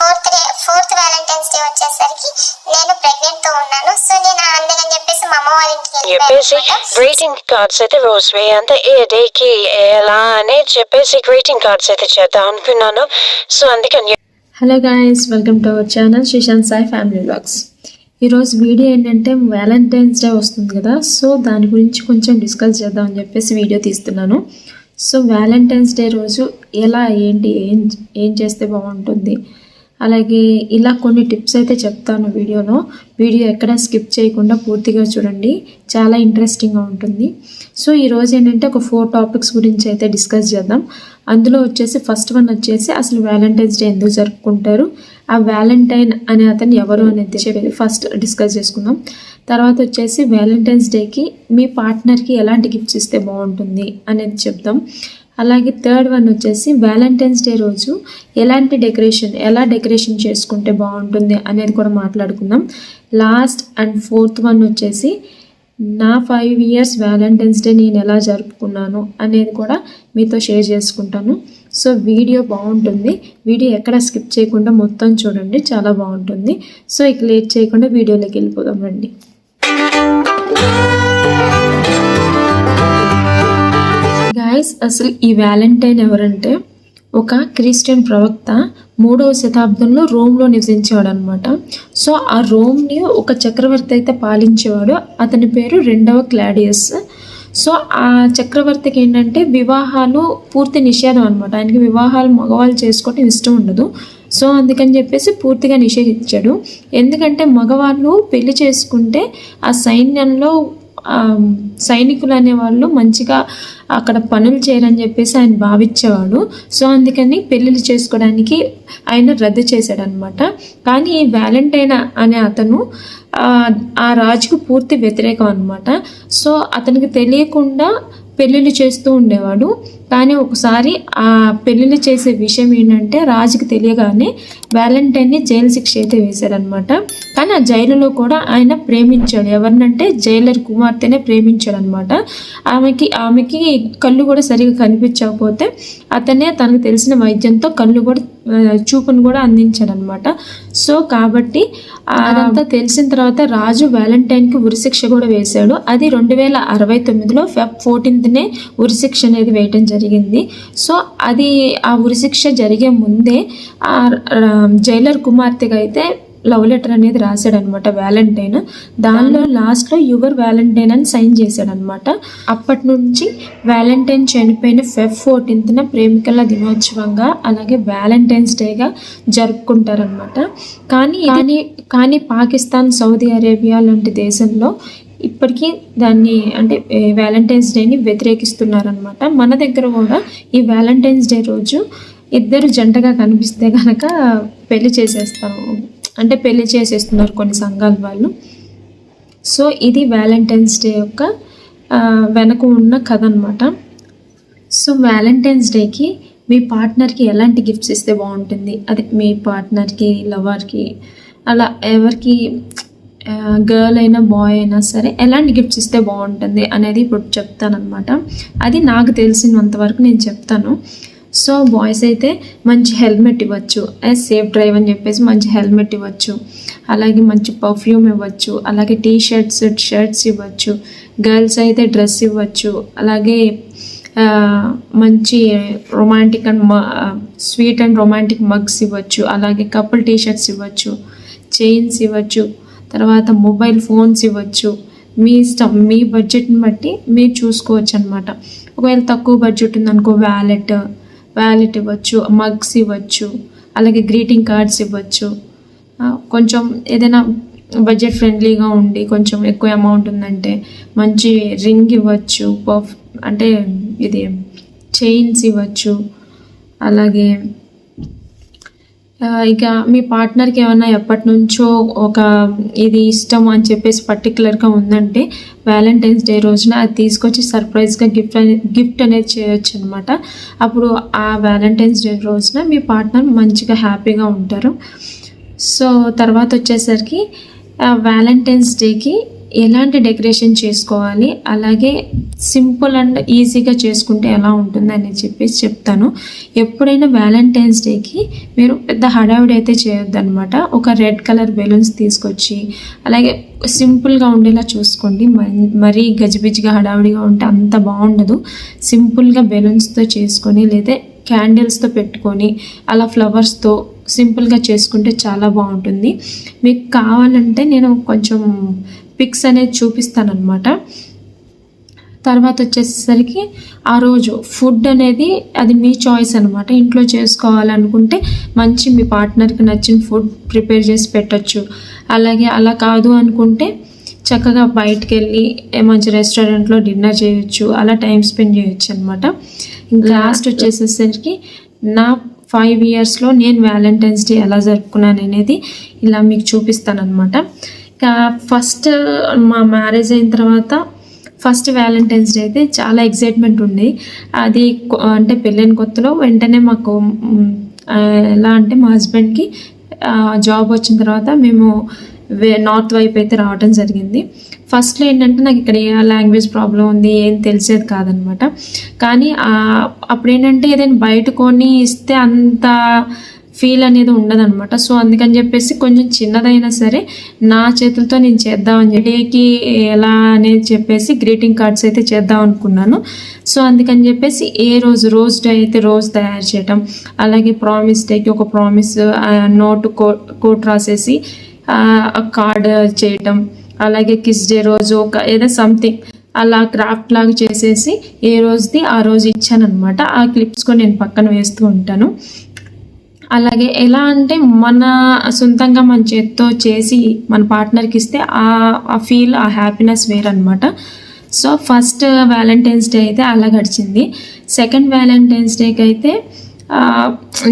Fourth Valentine's day వచ్చేసరికి నేను pregnant తో ఉన్నాను. సో నేను అందుకని చెప్పేసి మా అమ్మ వాళ్ళ ఇంటికి చెప్పేసి గ్రీటింగ్ కార్డ్స్ అయితే రోజు అంతా ఏ డేకి ఎలా అని చెప్పేసి గ్రీటింగ్ కార్డ్స్ అయితే చేద్దాం అనుకున్నాను. సో అందుకని hello guys, welcome to our channel Sreesanth Sai family vlogs. ఈరోజు వీడియో ఏంటంటే వ్యాలంటైన్స్ డే వస్తుంది కదా, సో దాని గురించి కొంచెం డిస్కస్ చేద్దాం అని చెప్పేసి వీడియో తీస్తున్నాను. సో వ్యాలంటైన్స్ డే రోజు ఎలా ఏం చేస్తే బాగుంటుంది, అలాగే ఇలా కొన్ని టిప్స్ అయితే చెప్తాను వీడియోలో. వీడియో ఎక్కడ స్కిప్ చేయకుండా పూర్తిగా చూడండి, చాలా ఇంట్రెస్టింగ్గా ఉంటుంది. సో ఈరోజు ఏంటంటే ఒక 4 టాపిక్స్ గురించి అయితే డిస్కస్ చేద్దాం. అందులో వచ్చేసి ఫస్ట్ వన్ వచ్చేసి అసలు వ్యాలంటైన్స్ డే ఎందుకు జరుపుకుంటారు, ఆ వ్యాలంటైన్ అనే అతను ఎవరు అనేది ఫస్ట్ డిస్కస్ చేసుకుందాం. తర్వాత వచ్చేసి వ్యాలంటైన్స్ డేకి మీ పార్ట్నర్కి ఎలాంటి గిఫ్ట్స్ ఇస్తే బాగుంటుంది అనేది చెప్దాం. అలాగే థర్డ్ వన్ వచ్చేసి వ్యాలంటైన్స్ డే రోజు ఎలా డెకరేషన్ చేసుకుంటే బాగుంటుంది అనేది కూడా మాట్లాడుకుందాం. లాస్ట్ అండ్ ఫోర్త్ వన్ వచ్చేసి నా 5 years వ్యాలంటైన్స్ డే నేను ఎలా జరుపుకున్నాను అనేది కూడా మీతో షేర్ చేసుకుంటాను. సో వీడియో బాగుంటుంది, వీడియో ఎక్కడ స్కిప్ చేయకుండా మొత్తం చూడండి, చాలా బాగుంటుంది. సో ఇక లేట్ చేయకుండా వీడియోలోకి వెళ్ళిపోదాం రండి. గాయస్, అసలు ఈ వ్యాలంటైన్ ఎవరంటే ఒక క్రిస్టియన్ ప్రవక్త 3వ శతాబ్దంలో రోమ్లో నివసించేవాడు అనమాట. సో ఆ రోమ్ని ఒక చక్రవర్తి అయితే పాలించేవాడు, అతని పేరు 2వ క్లాడియస్. సో ఆ చక్రవర్తికి ఏంటంటే వివాహాలు పూర్తి నిషేధం అనమాట. ఆయనకి వివాహాలు మగవాళ్ళు చేసుకోవటం ఇష్టం ఉండదు. సో అందుకని చెప్పేసి పూర్తిగా నిషేధించాడు. ఎందుకంటే మగవాళ్ళు పెళ్లి చేసుకుంటే ఆ సైన్యంలో సైనికులు అనేవాళ్ళు మంచిగా అక్కడ పనులు చేయరని చెప్పేసి ఆయన భావించేవాడు. సో అందుకని పెళ్ళిళ్ళు చేసుకోవడానికి ఆయన రద్దు చేశాడనమాట. కానీ ఈ వ్యాలంటైన్ అనే అతను ఆ రాజుకు పూర్తి వ్యతిరేకం అనమాట. సో అతనికి తెలియకుండా పెళ్ళిళ్ళు చేస్తూ ఉండేవాడు. కానీ ఒకసారి ఆ పెళ్ళిళ్ళు చేసే విషయం ఏంటంటే రాజుకి తెలియగానే వ్యాలంటైన్ని జైలు శిక్ష అయితే వేశారనమాట. కానీ ఆ జైలులో కూడా ఆయన ప్రేమించాడు. ఎవరినంటే జైలర్ కుమార్తెనే ప్రేమించాడు అనమాట. ఆమెకి కళ్ళు కూడా సరిగా కనిపించకపోతే అతనే తనకు తెలిసిన వైద్యంతో చూపును కూడా అందించాడు అనమాట. సో కాబట్టి అదంతా తెలిసిన తర్వాత రాజు వ్యాలంటైన్కి ఉరిశిక్ష కూడా వేశాడు. అది 2069లో Feb 14నే ఉరిశిక్ష అనేది వేయటం జరిగింది. సో అది ఆ ఉరిశిక్ష జరిగే ముందే ఆ జైలర్ కుమార్తెగా అయితే లవ్ లెటర్ అనేది రాశాడనమాట వ్యాలంటైన్. దానిలో లాస్ట్లో యువర్ వ్యాలంటైన్ అని సైన్ చేశాడనమాట. అప్పటి నుంచి వ్యాలంటైన్ చనిపోయిన Feb 14న ప్రేమికుల దినోత్సవంగా అలాగే వ్యాలంటైన్స్ డేగా జరుపుకుంటారనమాట. కానీ పాకిస్తాన్, సౌదీ అరేబియా లాంటి దేశంలో ఇప్పటికీ దాన్ని అంటే వ్యాలంటైన్స్ డేని వ్యతిరేకిస్తున్నారనమాట. మన దగ్గర కూడా ఈ వ్యాలంటైన్స్ డే రోజు ఇద్దరు జంటగా కనిపిస్తే కనుక పెళ్లి చేసేస్తున్నారు కొన్ని సంఘాల వాళ్ళు. సో ఇది వ్యాలంటైన్స్ డే యొక్క వెనక ఉన్న కథ అనమాట. సో వ్యాలంటైన్స్ డేకి మీ పార్ట్నర్కి ఎలాంటి గిఫ్ట్స్ ఇస్తే బాగుంటుంది, అదే మీ పార్ట్నర్కి, లవర్కి, అలా ఎవరికి గర్ల్ అయినా బాయ్ అయినా సరే ఎలాంటి గిఫ్ట్స్ ఇస్తే బాగుంటుంది అనేది ఇప్పుడు చెప్తానమాట. అది నాకు తెలిసినంతవరకు నేను చెప్తాను. సో బాయ్స్ అయితే మంచి హెల్మెట్ ఇవ్వచ్చు, సేఫ్ డ్రైవ్ అని చెప్పేసి మంచి హెల్మెట్ ఇవ్వచ్చు, అలాగే మంచి పర్ఫ్యూమ్ ఇవ్వచ్చు, అలాగే షర్ట్స్ ఇవ్వచ్చు. గర్ల్స్ అయితే డ్రెస్ ఇవ్వచ్చు, అలాగే మంచి romantic and sweet and romantic mugs ఇవ్వచ్చు, అలాగే కపుల్ టీషర్ట్స్ ఇవ్వచ్చు, చైన్స్ ఇవ్వచ్చు, తర్వాత మొబైల్ ఫోన్స్ ఇవ్వచ్చు. మీ ఇష్టం, మీ బడ్జెట్ని బట్టి మీరు చూసుకోవచ్చు అనమాట. ఒకవేళ తక్కువ బడ్జెట్ ఉందనుకో వ్యాలెట్ ఇవ్వచ్చు, మగ్స్ ఇవ్వచ్చు, అలాగే గ్రీటింగ్ కార్డ్స్ ఇవ్వచ్చు. కొంచెం ఏదైనా బడ్జెట్ ఫ్రెండ్లీగా ఉండి కొంచెం ఎక్కువ అమౌంట్ ఉందంటే మంచి రింగ్ ఇవ్వచ్చు, అంటే ఇది చైన్స్ ఇవ్వచ్చు. అలాగే ఇక మీ పార్ట్నర్కి ఏమైనా ఎప్పటి నుంచో ఒక ఇది ఇష్టం అని చెప్పేసి పర్టికులర్గా ఉందంటే వ్యాలంటైన్స్ డే రోజున అది తీసుకొచ్చి సర్ప్రైజ్గా గిఫ్ట్ అనేది చేయొచ్చు అనమాట. అప్పుడు ఆ వ్యాలంటైన్స్ డే రోజున మీ పార్ట్నర్ మంచిగా హ్యాపీగా ఉంటారు. సో తర్వాత వచ్చేసరికి వ్యాలంటైన్స్ డేకి ఎలాంటి డెకరేషన్ చేసుకోవాలి, అలాగే సింపుల్ అండ్ ఈజీగా చేసుకుంటే ఎలా ఉంటుంది అని చెప్పేసి చెప్తాను. ఎప్పుడైనా వ్యాలంటైన్స్ డేకి మీరు పెద్ద హడావిడి అయితే చేయొద్దన్నమాట. ఒక రెడ్ కలర్ బెలూన్స్ తీసుకొచ్చి అలాగే సింపుల్గా ఉండేలా చూసుకోండి. మరీ గజిబిజిగా హడావిడిగా ఉంటే అంత బాగుండదు. సింపుల్గా బెలూన్స్తో చేసుకొని లేదా క్యాండిల్స్తో పెట్టుకొని అలా ఫ్లవర్స్తో సింపుల్గా చేసుకుంటే చాలా బాగుంటుంది. మీకు కావాలంటే నేను కొంచెం పిక్స్ అనేది చూపిస్తాను అనమాట. తర్వాత వచ్చేసరికి ఆ రోజు ఫుడ్ అనేది అది మీ చాయిస్ అనమాట. ఇంట్లో చేసుకోవాలనుకుంటే మంచి మీ పార్ట్నర్కి నచ్చిన ఫుడ్ ప్రిపేర్ చేసి పెట్టచ్చు. అలాగే అలా కాదు అనుకుంటే చక్కగా బయటకు వెళ్ళి మంచి రెస్టారెంట్లో డిన్నర్ చేయొచ్చు, అలా టైం స్పెండ్ చేయొచ్చు అనమాట. ఇంకా లాస్ట్ వచ్చేసేసరికి నా 5 yearsలో నేను వ్యాలంటైన్స్ డే ఎలా జరుపుకున్నాను అనేది ఇలా మీకు చూపిస్తాను అనమాట. ఇంకా ఫస్ట్ మా మ్యారేజ్ అయిన తర్వాత ఫస్ట్ వ్యాలంటైన్స్ డే అయితే చాలా ఎక్సైట్మెంట్ ఉంది. అది అంటే పెళ్ళైన కొత్తలో వెంటనే మాకు ఎలా అంటే మా హస్బెండ్కి జాబ్ వచ్చిన తర్వాత మేము నార్త్ వైపు అయితే రావడం జరిగింది. ఫస్ట్లో ఏంటంటే నాకు ఇక్కడ ఏ లాంగ్వేజ్ ప్రాబ్లం ఉంది ఏం తెలిసేది కాదనమాట. కానీ అప్పుడు ఏంటంటే ఏదైనా బయట కొని ఇస్తే అంత ఫీల్ అనేది ఉండదన్నమాట. సో అందుకని చెప్పేసి కొంచెం చిన్నదైనా సరే నా చేతులతో నేను చేద్దామని చెప్పి ఎలా అనేది చెప్పేసి గ్రీటింగ్ కార్డ్స్ అయితే చేద్దాం అనుకున్నాను. సో అందుకని చెప్పేసి రోజ్ డే అయితే రోజ్ తయారు చేయటం, అలాగే ప్రామిస్ డేకి ఒక ప్రామిస్ నోట్ కోట్ రాసేసి కార్డ్ చేయటం, అలాగే కిస్ డే రోజు ఒక ఏదో సంథింగ్ అలా క్రాఫ్ట్ లాగా చేసేసి ఏ రోజుది ఆ రోజు ఇచ్చాను అనమాట. ఆ క్లిప్స్ కూడా నేను పక్కన వేస్తూ ఉంటాను. అలాగే ఎలా అంటే మన సొంతంగా మన చేత్తో చేసి మన పార్ట్నర్కి ఇస్తే ఆ ఫీల్ ఆ హ్యాపీనెస్ వేరనమాట. సో ఫస్ట్ వ్యాలంటైన్స్ డే అయితే అలా గడిచింది. సెకండ్ వ్యాలంటైన్స్ డేకి అయితే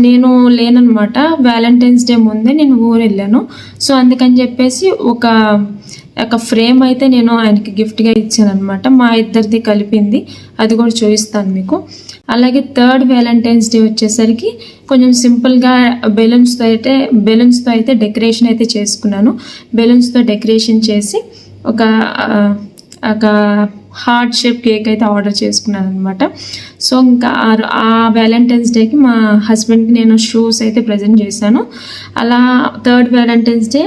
నేను లేననమాట. వ్యాలంటైన్స్ డే ముందే నేను ఊరు వెళ్ళాను. సో అందుకని చెప్పేసి ఒక ఫ్రేమ్ అయితే నేను ఆయనకి గిఫ్ట్గా ఇచ్చాను అనమాట. మా ఇద్దరిది కలిపింది, అది కూడా చూపిస్తాను మీకు. అలాగే థర్డ్ వ్యాలంటైన్స్ డే వచ్చేసరికి కొంచెం సింపుల్గా బెలూన్స్తో అయితే డెకరేషన్ అయితే చేసుకున్నాను. బెలూన్స్తో డెకరేషన్ చేసి ఒక హార్ట్ షేప్ కేక్ అయితే ఆర్డర్ చేసుకున్నాను అనమాట. సో ఇంకా ఆ వ్యాలంటైన్స్ డేకి మా హస్బెండ్కి నేను షూస్ అయితే ప్రజెంట్ చేశాను. అలా థర్డ్ వ్యాలంటైన్స్ డే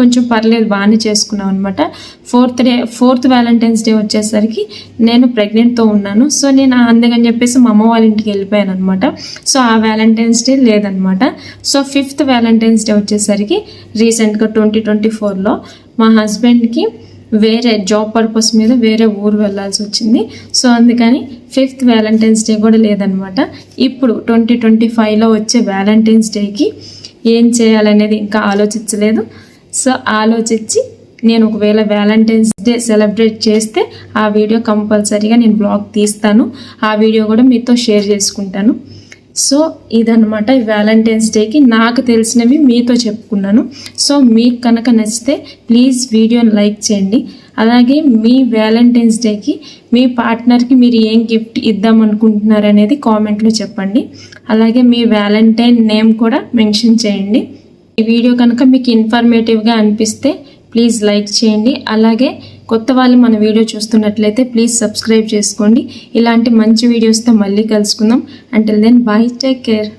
కొంచెం పర్లేదు బాగానే చేసుకున్నాం అనమాట. ఫోర్త్ వ్యాలంటైన్స్ డే వచ్చేసరికి నేను ప్రెగ్నెంట్తో ఉన్నాను. సో నేను అందుకని చెప్పేసి మా అమ్మ వాళ్ళ ఇంటికి వెళ్ళిపోయాను అనమాట. సో ఆ వ్యాలంటైన్స్ డే లేదనమాట. సో ఫిఫ్త్ వ్యాలంటైన్స్ డే వచ్చేసరికి రీసెంట్గా 2024లో మా హస్బెండ్కి వేరే జాబ్ పర్పస్ మీద వేరే ఊరు వెళ్ళాల్సి వచ్చింది. సో అందుకని ఫిఫ్త్ వ్యాలంటైన్స్ డే కూడా లేదనమాట. ఇప్పుడు 2025లో వచ్చే వ్యాలంటైన్స్ డేకి ఏం చేయాలనేది ఇంకా ఆలోచించలేదు. సో ఆలోచించి నేను ఒకవేళ వ్యాలంటైన్స్ డే సెలబ్రేట్ చేస్తే ఆ వీడియో కంపల్సరీగా నేను బ్లాగ్ తీస్తాను. ఆ వీడియో కూడా మీతో షేర్ చేసుకుంటాను. సో ఇదన్నమాట ఈ వ్యాలంటైన్స్ డేకి నాకు తెలిసినవి మీతో చెప్పుకున్నాను. సో మీకు కనుక నచ్చితే ప్లీజ్ వీడియోని లైక్ చేయండి. అలాగే మీ వ్యాలంటైన్స్ డేకి మీ పార్ట్నర్కి మీరు ఏం గిఫ్ట్ ఇద్దాం అనుకుంటున్నారు అనేది కామెంట్లో చెప్పండి. అలాగే మీ వ్యాలంటైన్ నేమ్ కూడా మెన్షన్ చేయండి. ఈ వీడియో కనుక మీకు ఇన్ఫర్మేటివ్గా అనిపిస్తే ప్లీజ్ లైక్ చేయండి. అలాగే కొత్త వాళ్ళు మన వీడియో చూస్తున్నట్లయితే ప్లీజ్ సబ్స్క్రైబ్ చేసుకోండి. ఇలాంటి మంచి వీడియోస్తో మళ్ళీ కలుసుకుందాం. Until then bye, take care.